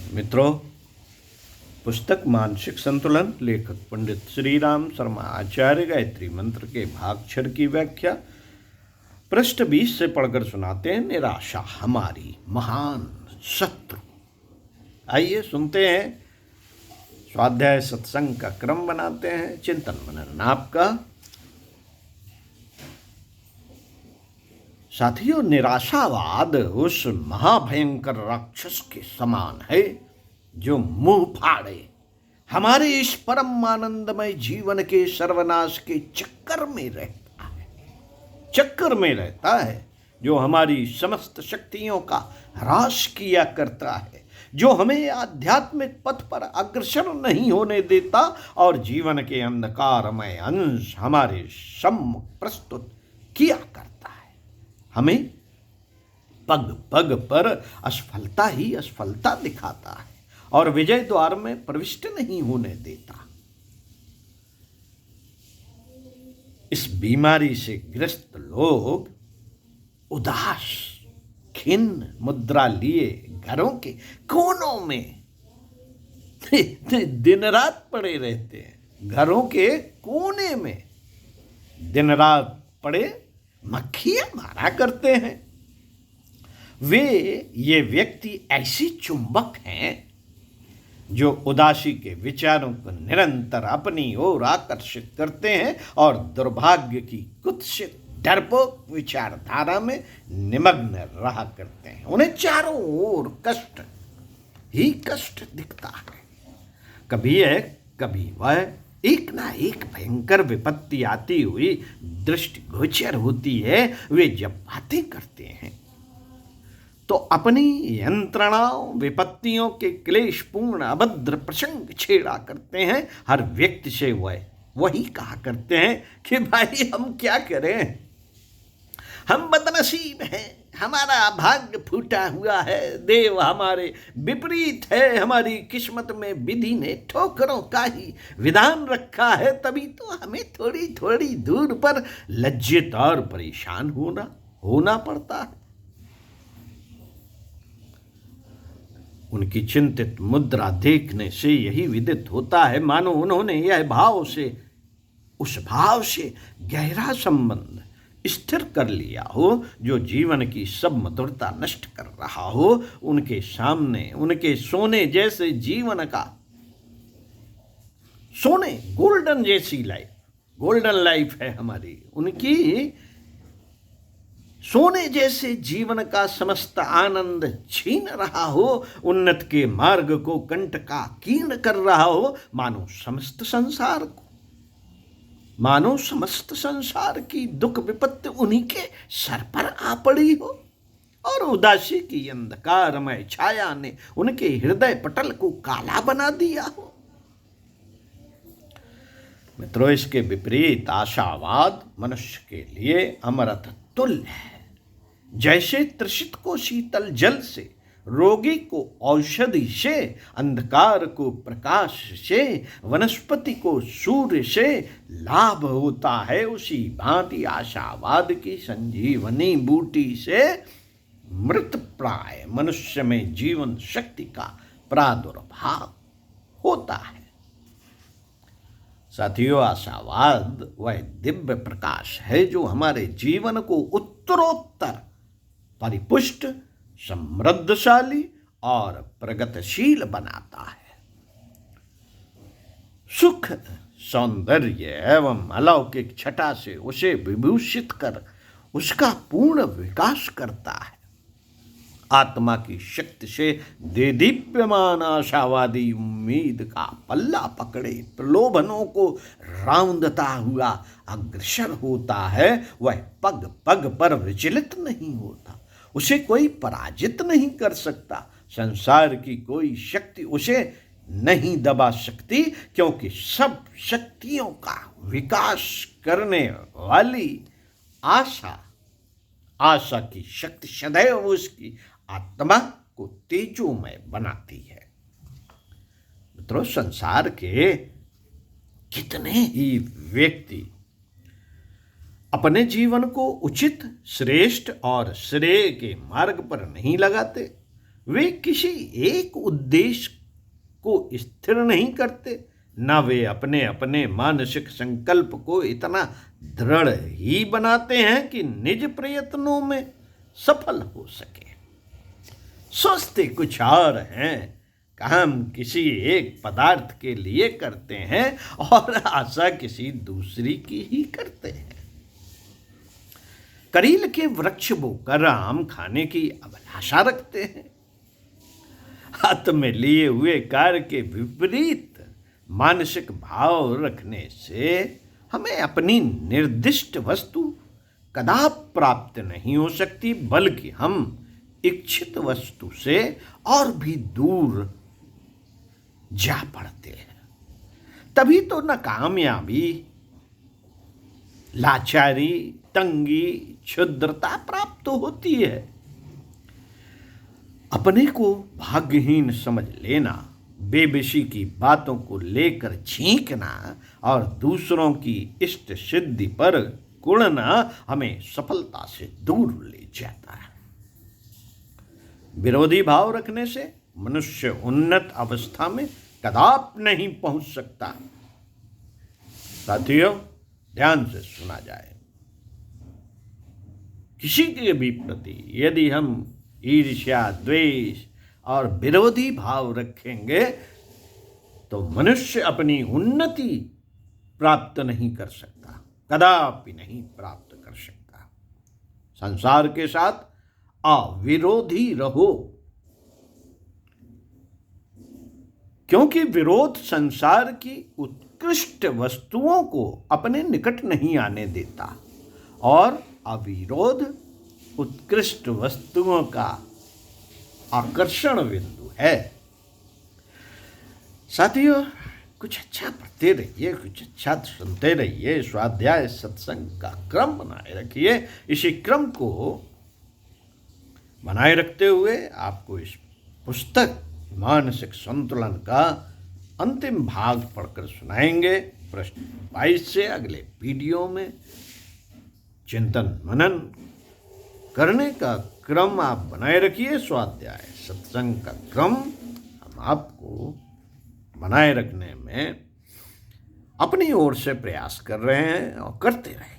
मित्रों, पुस्तक मानसिक संतुलन, लेखक पंडित श्री राम शर्मा आचार्य गायत्री मंत्र के भागक्षर की व्याख्या पृष्ठ 20 से पढ़कर सुनाते हैं। निराशा हमारी महान शत्रु। आइए सुनते हैं। स्वाध्याय सत्संग का क्रम बनाते हैं। चिंतन मनन आपका। साथियों, निराशावाद उस महाभयंकर राक्षस के समान है जो मुंह फाड़े हमारे इस परम आनंदमय जीवन के सर्वनाश के चक्कर में रहता है, जो हमारी समस्त शक्तियों का ह्रास किया करता है, जो हमें आध्यात्मिक पथ पर अग्रसर नहीं होने देता और जीवन के अंधकारमय अंश हमारे सम्मुख प्रस्तुत किया करता है। हमें पग पग पर असफलता ही असफलता दिखाता है और विजय द्वार में प्रविष्ट नहीं होने देता। इस बीमारी से ग्रस्त लोग उदास खिन्न मुद्रा लिए घरों के कोनों में दिन रात पड़े रहते हैं। घरों के कोने में दिन रात पड़े मक्खियां मारा करते हैं। ये व्यक्ति ऐसी चुंबक हैं जो उदासी के विचारों को निरंतर अपनी ओर आकर्षित करते हैं और दुर्भाग्य की कुत्सित डरपोक विचारधारा में निमग्न रहा करते हैं। उन्हें चारों ओर कष्ट ही कष्ट दिखता है। कभी एक कभी वह एक ना एक भयंकर विपत्ति आती हुई दृष्टिगोचर होती है। वे जब बातें करते हैं तो अपनी यंत्रणाओं विपत्तियों के क्लेशपूर्ण अभद्र प्रसंग छेड़ा करते हैं। हर व्यक्ति से वही कहा करते हैं कि भाई हम क्या करें, हम बदनसीब हैं, हमारा भाग्य फूटा हुआ है, देव हमारे विपरीत है, हमारी किस्मत में विधि ने ठोकरों का ही विधान रखा है, तभी तो हमें थोड़ी थोड़ी दूर पर लज्जित और परेशान होना पड़ता है। उनकी चिंतित मुद्रा देखने से यही विदित होता है मानो उन्होंने उस भाव से गहरा संबंध स्थिर कर लिया हो जो जीवन की सब मधुरता नष्ट कर रहा हो। उनके सामने उनके सोने जैसे जीवन का गोल्डन लाइफ है हमारी। उनकी सोने जैसे जीवन का समस्त आनंद छीन रहा हो, उन्नत के मार्ग को कंटकाकीर्ण कर रहा हो, मानो समस्त संसार की दुख विपत्ति उन्हीं के सर पर आ पड़ी हो और उदासी की अंधकारमय छाया ने उनके हृदय पटल को काला बना दिया हो। मित्रों, इसके विपरीत आशावाद मनुष्य के लिए अमृत तुल्य है। जैसे तृषित को शीतल जल से, रोगी को औषधि से, अंधकार को प्रकाश से, वनस्पति को सूर्य से लाभ होता है, उसी भांति आशावाद की संजीवनी बूटी से मृत प्राय मनुष्य में जीवन शक्ति का प्रादुर्भाव होता है। साथियों, आशावाद वह दिव्य प्रकाश है जो हमारे जीवन को उत्तरोत्तर परिपुष्ट, समृद्धशाली और प्रगतिशील बनाता है। सुख, सौंदर्य एवं अलौकिक छटा से उसे विभूषित कर उसका पूर्ण विकास करता है। आत्मा की शक्ति से देदीप्यमान आशावादी उम्मीद का पल्ला पकड़े प्रलोभनों को राउंदता हुआ अग्रसर होता है। वह पग पग पर विचलित नहीं होता, उसे कोई पराजित नहीं कर सकता। संसार की कोई शक्ति उसे नहीं दबा सकती, क्योंकि सब शक्तियों का विकास करने वाली आशा की शक्ति सदैव उसकी आत्मा को तेजोमय बनाती है। मित्रों, संसार के कितने ही व्यक्ति अपने जीवन को उचित, श्रेष्ठ और श्रेय के मार्ग पर नहीं लगाते। वे किसी एक उद्देश्य को स्थिर नहीं करते, न वे अपने अपने मानसिक संकल्प को इतना दृढ़ ही बनाते हैं कि निज प्रयत्नों में सफल हो सके। सोचते कुछ और हैं, काम किसी एक पदार्थ के लिए करते हैं और आशा किसी दूसरी की ही करते हैं। करील के वृक्ष बोकर आम खाने की अभिलाषा रखते हैं। हाथ में लिए हुए कार्य के विपरीत मानसिक भाव रखने से हमें अपनी निर्दिष्ट वस्तु कदापि प्राप्त नहीं हो सकती, बल्कि हम इच्छित वस्तु से और भी दूर जा पड़ते हैं। तभी तो नाकामयाबी, लाचारी, तंगी, क्षुद्रता प्राप्त होती है। अपने को भाग्यहीन समझ लेना, बेबसी की बातों को लेकर छींकना और दूसरों की इष्ट सिद्धि पर कुढ़ना हमें सफलता से दूर ले जाता है। विरोधी भाव रखने से मनुष्य उन्नत अवस्था में कदापि नहीं पहुंच सकता। साथियों, ध्यान से सुना जाए। किसी के भी प्रति यदि हम ईर्ष्या, द्वेष और विरोधी भाव रखेंगे तो मनुष्य अपनी उन्नति प्राप्त नहीं कर सकता, कदापि नहीं प्राप्त कर सकता। संसार के साथ अविरोधी रहो, क्योंकि विरोध संसार की उत्कृष्ट वस्तुओं को अपने निकट नहीं आने देता और अविरोध उत्कृष्ट वस्तुओं का आकर्षण बिंदु है। साथियों, कुछ अच्छा पढ़ते रहिए, कुछ अच्छा सुनते रहिए, स्वाध्याय सत्संग का क्रम बनाए रखिए। इसी क्रम को बनाए रखते हुए आपको इस पुस्तक मानसिक संतुलन का अंतिम भाग पढ़कर सुनाएंगे। प्रश्न 22 से अगले वीडियो में चिंतन मनन करने का क्रम आप बनाए रखिए। स्वाध्याय सत्संग का क्रम हम आपको बनाए रखने में अपनी ओर से प्रयास कर रहे हैं और करते रहें।